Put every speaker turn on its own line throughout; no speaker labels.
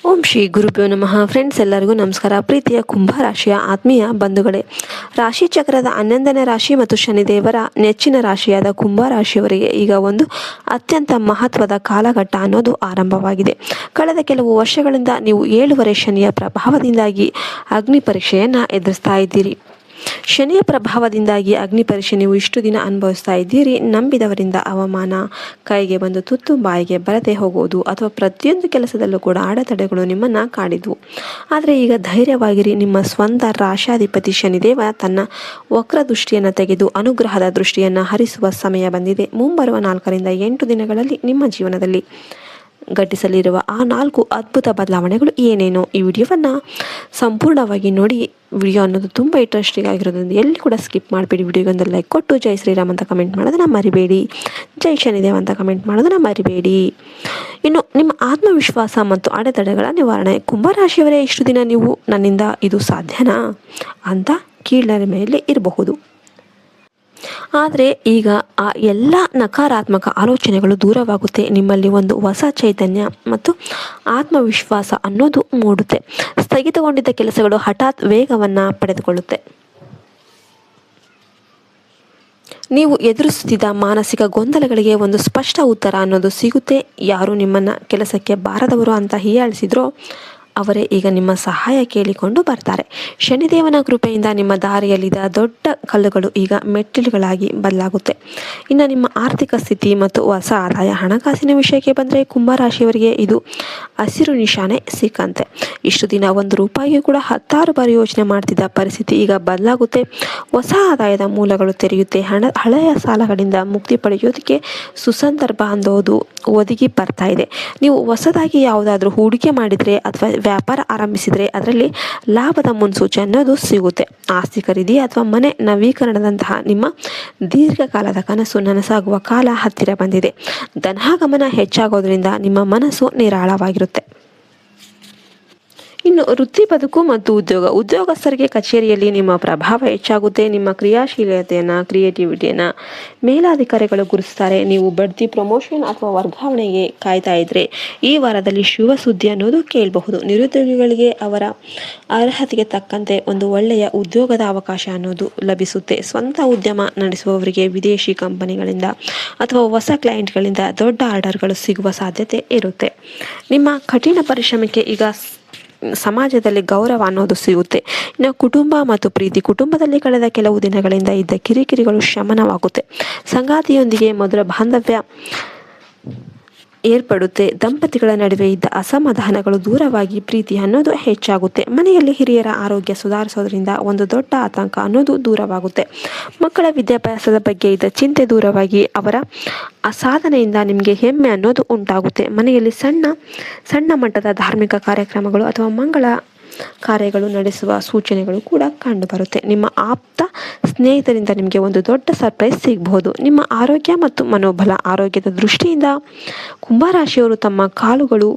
ಓಂ ಶ್ರೀ ಗುರುಭ್ಯೋ ನಮಃ. ಫ್ರೆಂಡ್ಸ್, ಎಲ್ಲರಿಗೂ ನಮಸ್ಕಾರ. ಪ್ರೀತಿಯ ಕುಂಭ ರಾಶಿಯ ಆತ್ಮೀಯ ಬಂಧುಗಳೇ, ರಾಶಿ ಚಕ್ರದ 11ನೇ ರಾಶಿ ಮತ್ತು ಶನಿದೇವರ ನೆಚ್ಚಿನ ರಾಶಿಯಾದ ಕುಂಭ ರಾಶಿಯವರಿಗೆ ಈಗ ಒಂದು ಅತ್ಯಂತ ಮಹತ್ವದ ಕಾಲಘಟ್ಟ ಅನ್ನೋದು ಆರಂಭವಾಗಿದೆ. ಕಳೆದ ಕೆಲವು ವರ್ಷಗಳಿಂದ ನೀವು 7 ಶನಿಯ ಪ್ರಭಾವದಿಂದಾಗಿ ಅಗ್ನಿ ಪರೀಕ್ಷೆಯನ್ನು ಎದುರಿಸ್ತಾ ಇದ್ದೀರಿ. ಶನಿಯ ಪ್ರಭಾವದಿಂದಾಗಿ ಅಗ್ನಿ ಪರೀಕ್ಷೆ ನೀವು ಇಷ್ಟು ದಿನ ಅನುಭವಿಸ್ತಾ ಇದ್ದೀರಿ. ನಂಬಿದವರಿಂದ ಅವಮಾನ, ಕೈಗೆ ಬಂದು ತುತ್ತು ಬಾಯಿಗೆ ಬರದೆ ಹೋಗುವುದು ಅಥವಾ ಪ್ರತಿಯೊಂದು ಕೆಲಸದಲ್ಲೂ ಕೂಡ ಅಡೆತಡೆಗಳು ನಿಮ್ಮನ್ನು ಕಾಡಿದ್ವು. ಆದರೆ ಈಗ ಧೈರ್ಯವಾಗಿರಿ. ನಿಮ್ಮ ಸ್ವಂತ ರಾಶಾಧಿಪತಿ ಶನಿದೇವ ತನ್ನ ವಕ್ರ ದೃಷ್ಟಿಯನ್ನು ತೆಗೆದು ಅನುಗ್ರಹದ ದೃಷ್ಟಿಯನ್ನು ಹರಿಸುವ ಸಮಯ ಬಂದಿದೆ. ಮುಂಬರುವ 4 ರಿಂದ 8 ದಿನಗಳಲ್ಲಿ ನಿಮ್ಮ ಜೀವನದಲ್ಲಿ ಘಟಿಸಲಿರುವ ಆ 4 ಅದ್ಭುತ ಬದಲಾವಣೆಗಳು ಏನೇನೋ ಈ ವಿಡಿಯೋವನ್ನು ಸಂಪೂರ್ಣವಾಗಿ ನೋಡಿ. ವಿಡಿಯೋ ಅನ್ನೋದು ತುಂಬ ಇಂಟ್ರೆಸ್ಟಿಂಗ್ ಆಗಿರೋದ್ರಿಂದ ಎಲ್ಲಿ ಕೂಡ ಸ್ಕಿಪ್ ಮಾಡಿಬಿಡಿ. ವಿಡಿಯೋಗೊಂದು ಲೈಕ್ ಕೊಟ್ಟು ಜೈ ಶ್ರೀರಾಮ್ ಅಂತ ಕಮೆಂಟ್ ಮಾಡೋದನ್ನ ಮರಿಬೇಡಿ. ಜೈ ಶನಿದೇವ್ ಅಂತ ಕಮೆಂಟ್ ಮಾಡೋದನ್ನ ಮರಿಬೇಡಿ. ಇನ್ನು ನಿಮ್ಮ ಆತ್ಮವಿಶ್ವಾಸ ಮತ್ತು ಅಡೆತಡೆಗಳ ನಿವಾರಣೆ. ಕುಂಭರಾಶಿಯವರೇ, ಇಷ್ಟು ದಿನ ನೀವು ನನ್ನಿಂದ ಇದು ಸಾಧ್ಯನಾ ಅಂತ ಕೀಳರ ಮೇಲೆ ಇರಬಹುದು. ಆದರೆ ಈಗ ಆ ಎಲ್ಲ ನಕಾರಾತ್ಮಕ ಆಲೋಚನೆಗಳು ದೂರವಾಗುತ್ತೆ. ನಿಮ್ಮಲ್ಲಿ ಒಂದು ಹೊಸ ಚೈತನ್ಯ ಮತ್ತು ಆತ್ಮವಿಶ್ವಾಸ ಅನ್ನೋದು ಮೂಡುತ್ತೆ. ಸ್ಥಗಿತಗೊಂಡಿದ್ದ ಕೆಲಸಗಳು ಹಠಾತ್ ವೇಗವನ್ನು ಪಡೆದುಕೊಳ್ಳುತ್ತೆ. ನೀವು ಎದುರಿಸುತ್ತಿದ್ದ ಮಾನಸಿಕ ಗೊಂದಲಗಳಿಗೆ ಒಂದು ಸ್ಪಷ್ಟ ಉತ್ತರ ಅನ್ನೋದು ಸಿಗುತ್ತೆ. ಯಾರು ನಿಮ್ಮನ್ನು ಕೆಲಸಕ್ಕೆ ಬಾರದವರು ಅಂತ ಹೀಯಾಳಿಸಿದ್ರೋ ಅವರೇ ಈಗ ನಿಮ್ಮ ಸಹಾಯ ಕೇಳಿಕೊಂಡು ಬರ್ತಾರೆ. ಶನಿದೇವನ ಕೃಪೆಯಿಂದ ನಿಮ್ಮ ದಾರಿಯಲ್ಲಿದ್ದ ದೊಡ್ಡ ಕಲ್ಲುಗಳು ಈಗ ಮೆಟ್ಟಿಲುಗಳಾಗಿ ಬದಲಾಗುತ್ತೆ. ಇನ್ನು ನಿಮ್ಮ ಆರ್ಥಿಕ ಸ್ಥಿತಿ ಮತ್ತು ಹೊಸ ಆದಾಯ. ಹಣಕಾಸಿನ ವಿಷಯಕ್ಕೆ ಬಂದರೆ ಕುಂಭರಾಶಿಯವರಿಗೆ ಇದು ಹಸಿರು ನಿಶಾನೆ ಸಿಕ್ಕಂತೆ. ಇಷ್ಟು ದಿನ 1 ರೂಪಾಯಿಗೂ ಕೂಡ 10 ಬಾರಿ ಯೋಚನೆ ಮಾಡ್ತಿದ್ದ ಪರಿಸ್ಥಿತಿ ಈಗ ಬದಲಾಗುತ್ತೆ. ಹೊಸ ಆದಾಯದ ಮೂಲಗಳು ತೆರೆಯುತ್ತೆ. ಹಳೆಯ ಸಾಲಗಳಿಂದ ಮುಕ್ತಿ ಪಡೆಯೋದಕ್ಕೆ ಸುಸಂದರ್ಭ ಅಂದೋದು ಒದಗಿ ಬರ್ತಾ ಇದೆ. ನೀವು ಹೊಸದಾಗಿ ಯಾವುದಾದ್ರೂ ಹೂಡಿಕೆ ಮಾಡಿದರೆ ಅಥವಾ ವ್ಯಾಪಾರ ಆರಂಭಿಸಿದರೆ ಅದರಲ್ಲಿ ಲಾಭದ ಮುನ್ಸೂಚನೆ ಅನ್ನೋದು ಸಿಗುತ್ತೆ. ಆಸ್ತಿ ಖರೀದಿ ಅಥವಾ ಮನೆ ನವೀಕರಣದಂತಹ ನಿಮ್ಮ ದೀರ್ಘಕಾಲದ ಕನಸು ನನಸಾಗುವ ಕಾಲ ಹತ್ತಿರ ಬಂದಿದೆ. ಧನಾಗಮನ ಹೆಚ್ಚಾಗೋದ್ರಿಂದ ನಿಮ್ಮ ಮನಸ್ಸು ನಿರಾಳವಾಗಿರುತ್ತೆ. ಇನ್ನು ವೃತ್ತಿ ಬದುಕು ಮತ್ತು ಉದ್ಯೋಗಸ್ಥರಿಗೆ ಕಚೇರಿಯಲ್ಲಿ ನಿಮ್ಮ ಪ್ರಭಾವ ಹೆಚ್ಚಾಗುತ್ತೆ. ನಿಮ್ಮ ಕ್ರಿಯಾಶೀಲತೆಯನ್ನು, ಕ್ರಿಯೇಟಿವಿಟಿಯನ್ನು ಮೇಲಾಧಿಕಾರಿಗಳು ಗುರುತಿಸ್ತಾರೆ. ನೀವು ಬಡ್ತಿ, ಪ್ರಮೋಷನ್ ಅಥವಾ ವರ್ಗಾವಣೆಗೆ ಕಾಯ್ತಾ ಇದ್ರೆ ಈ ವಾರದಲ್ಲಿ ಶುಭ ಸುದ್ದಿ ಅನ್ನೋದು ಕೇಳಬಹುದು. ನಿರುದ್ಯೋಗಿಗಳಿಗೆ ಅವರ ಅರ್ಹತೆಗೆ ತಕ್ಕಂತೆ ಒಂದು ಒಳ್ಳೆಯ ಉದ್ಯೋಗದ ಅವಕಾಶ ಅನ್ನೋದು ಲಭಿಸುತ್ತೆ. ಸ್ವಂತ ಉದ್ಯಮ ನಡೆಸುವವರಿಗೆ ವಿದೇಶಿ ಕಂಪನಿಗಳಿಂದ ಅಥವಾ ಹೊಸ ಕ್ಲೈಂಟ್ಗಳಿಂದ ದೊಡ್ಡ ಆರ್ಡರ್ಗಳು ಸಿಗುವ ಸಾಧ್ಯತೆ ಇರುತ್ತೆ. ನಿಮ್ಮ ಕಠಿಣ ಪರಿಶ್ರಮಕ್ಕೆ ಈಗ ಸಮಾಜದಲ್ಲಿ ಗೌರವ ಅನ್ನೋದು ಸಿಗುತ್ತೆ. ಇನ್ನು ಕುಟುಂಬ ಮತ್ತು ಪ್ರೀತಿ. ಕುಟುಂಬದಲ್ಲಿ ಕಳೆದ ಕೆಲವು ದಿನಗಳಿಂದ ಇದ್ದ ಕಿರಿಕಿರಿಗಳು ಶಮನವಾಗುತ್ತೆ. ಸಂಗಾತಿಯೊಂದಿಗೆ ಮಧುರ ಬಾಂಧವ್ಯ ಏರ್ಪಡುತ್ತೆ. ದಂಪತಿಗಳ ನಡುವೆ ಇದ್ದ ಅಸಮಾಧಾನಗಳು ದೂರವಾಗಿ ಪ್ರೀತಿ ಅನ್ನೋದು ಹೆಚ್ಚಾಗುತ್ತೆ. ಮನೆಯಲ್ಲಿ ಹಿರಿಯರ ಆರೋಗ್ಯ ಸುಧಾರಿಸೋದ್ರಿಂದ ಒಂದು ದೊಡ್ಡ ಆತಂಕ ಅನ್ನೋದು ದೂರವಾಗುತ್ತೆ. ಮಕ್ಕಳ ವಿದ್ಯಾಭ್ಯಾಸದ ಬಗ್ಗೆ ಇದ್ದ ಚಿಂತೆ ದೂರವಾಗಿ ಅವರ ಆ ಸಾಧನೆಯಿಂದ ನಿಮಗೆ ಹೆಮ್ಮೆ ಅನ್ನೋದು ಉಂಟಾಗುತ್ತೆ. ಮನೆಯಲ್ಲಿ ಸಣ್ಣ ಮಟ್ಟದ ಧಾರ್ಮಿಕ ಕಾರ್ಯಕ್ರಮಗಳು ಅಥವಾ ಮಂಗಳ ಕಾರ್ಯಗಳು ನಡೆಸುವ ಸೂಚನೆಗಳು ಕೂಡ ಕಂಡುಬರುತ್ತೆ. ನಿಮ್ಮ ಆಪ್ತ ಸ್ನೇಹಿತರಿಂದ ನಿಮಗೆ ಒಂದು ದೊಡ್ಡ ಸರ್ಪ್ರೈಸ್ ಸಿಗಬಹುದು. ನಿಮ್ಮ ಆರೋಗ್ಯ ಮತ್ತು ಮನೋಬಲ. ಆರೋಗ್ಯದ ದೃಷ್ಟಿಯಿಂದ ಕುಂಭರಾಶಿಯವರು ತಮ್ಮ ಕಾಲುಗಳು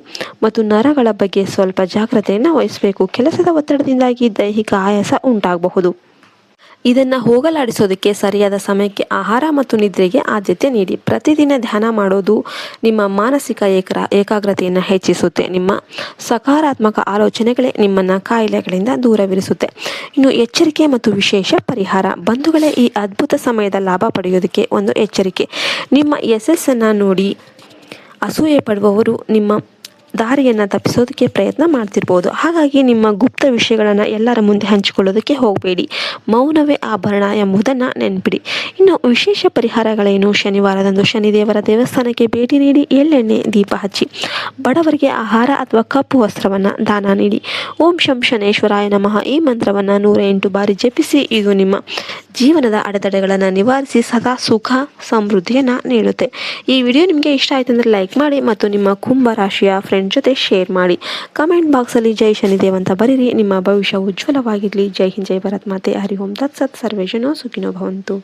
ಮತ್ತು ನರಗಳ ಬಗ್ಗೆ ಸ್ವಲ್ಪ ಜಾಗ್ರತೆಯನ್ನು ವಹಿಸಬೇಕು. ಕೆಲಸದ ಒತ್ತಡದಿಂದಾಗಿ ದೈಹಿಕ ಆಯಾಸ ಉಂಟಾಗಬಹುದು. ಇದನ್ನು ಹೋಗಲಾಡಿಸೋದಕ್ಕೆ ಸರಿಯಾದ ಸಮಯಕ್ಕೆ ಆಹಾರ ಮತ್ತು ನಿದ್ರೆಗೆ ಆದ್ಯತೆ ನೀಡಿ. ಪ್ರತಿದಿನ ಧ್ಯಾನ ಮಾಡೋದು ನಿಮ್ಮ ಮಾನಸಿಕ ಏಕಾಗ್ರತೆಯನ್ನು ಹೆಚ್ಚಿಸುತ್ತೆ. ನಿಮ್ಮ ಸಕಾರಾತ್ಮಕ ಆಲೋಚನೆಗಳೇ ನಿಮ್ಮನ್ನು ಕಾಯಿಲೆಗಳಿಂದ ದೂರವಿರಿಸುತ್ತೆ. ಇನ್ನು ಎಚ್ಚರಿಕೆ ಮತ್ತು ವಿಶೇಷ ಪರಿಹಾರ. ಬಂಧುಗಳೇ, ಈ ಅದ್ಭುತ ಸಮಯದ ಲಾಭ ಪಡೆಯೋದಕ್ಕೆ ಒಂದು ಎಚ್ಚರಿಕೆ. ನಿಮ್ಮ ಯಶಸ್ಸನ್ನು ನೋಡಿ ಅಸೂಯೆ ಪಡುವವರು ನಿಮ್ಮ ದಾರಿಯನ್ನು ತಪ್ಪಿಸೋದಕ್ಕೆ ಪ್ರಯತ್ನ ಮಾಡ್ತಿರ್ಬೋದು. ಹಾಗಾಗಿ ನಿಮ್ಮ ಗುಪ್ತ ವಿಷಯಗಳನ್ನು ಎಲ್ಲರ ಮುಂದೆ ಹಂಚಿಕೊಳ್ಳೋದಕ್ಕೆ ಹೋಗಬೇಡಿ. ಮೌನವೇ ಆಭರಣ ಎಂಬುದನ್ನು ನೆನಪಿಡಿ. ಇನ್ನು ವಿಶೇಷ ಪರಿಹಾರಗಳೇನು? ಶನಿವಾರದಂದು ಶನಿದೇವರ ದೇವಸ್ಥಾನಕ್ಕೆ ಭೇಟಿ ನೀಡಿ ಎಳ್ಳೆಣ್ಣೆ ದೀಪ ಹಚ್ಚಿ. ಬಡವರಿಗೆ ಆಹಾರ ಅಥವಾ ಕಪ್ಪು ವಸ್ತ್ರವನ್ನು ದಾನ ನೀಡಿ. ಓಂ ಶಂ ಶನೇಶ್ವರಾಯ ನಮಃ ಈ ಮಂತ್ರವನ್ನು 108 ಬಾರಿ ಜಪಿಸಿ. ಇದು ನಿಮ್ಮ ಜೀವನದ ಅಡೆತಡೆಗಳನ್ನು ನಿವಾರಿಸಿ ಸದಾ ಸುಖ ಸಮೃದ್ಧಿಯನ್ನು ನೀಡುತ್ತೆ. ಈ ವಿಡಿಯೋ ನಿಮಗೆ ಇಷ್ಟ ಆಯಿತು ಅಂದರೆ ಲೈಕ್ ಮಾಡಿ ಮತ್ತು ನಿಮ್ಮ ಕುಂಭ ರಾಶಿಯ ಫ್ರೆಂಡ್ ಜೊತೆ ಶೇರ್ ಮಾಡಿ. ಕಮೆಂಟ್ ಬಾಕ್ಸಲ್ಲಿ ಜೈ ಶನಿದೇವ್ ಅಂತ ಬರೀರಿ. ನಿಮ್ಮ ಭವಿಷ್ಯ ಉಜ್ವಲವಾಗಿರಲಿ. ಜೈ ಹಿಂದ್, ಜೈ ಭಾರತ್ ಮಾತೆ. ಹರಿ ಓಂ ತತ್ಸತ್. ಸರ್ವೇ ಜನೋ ಸುಖಿನೋ ಭವಂತು.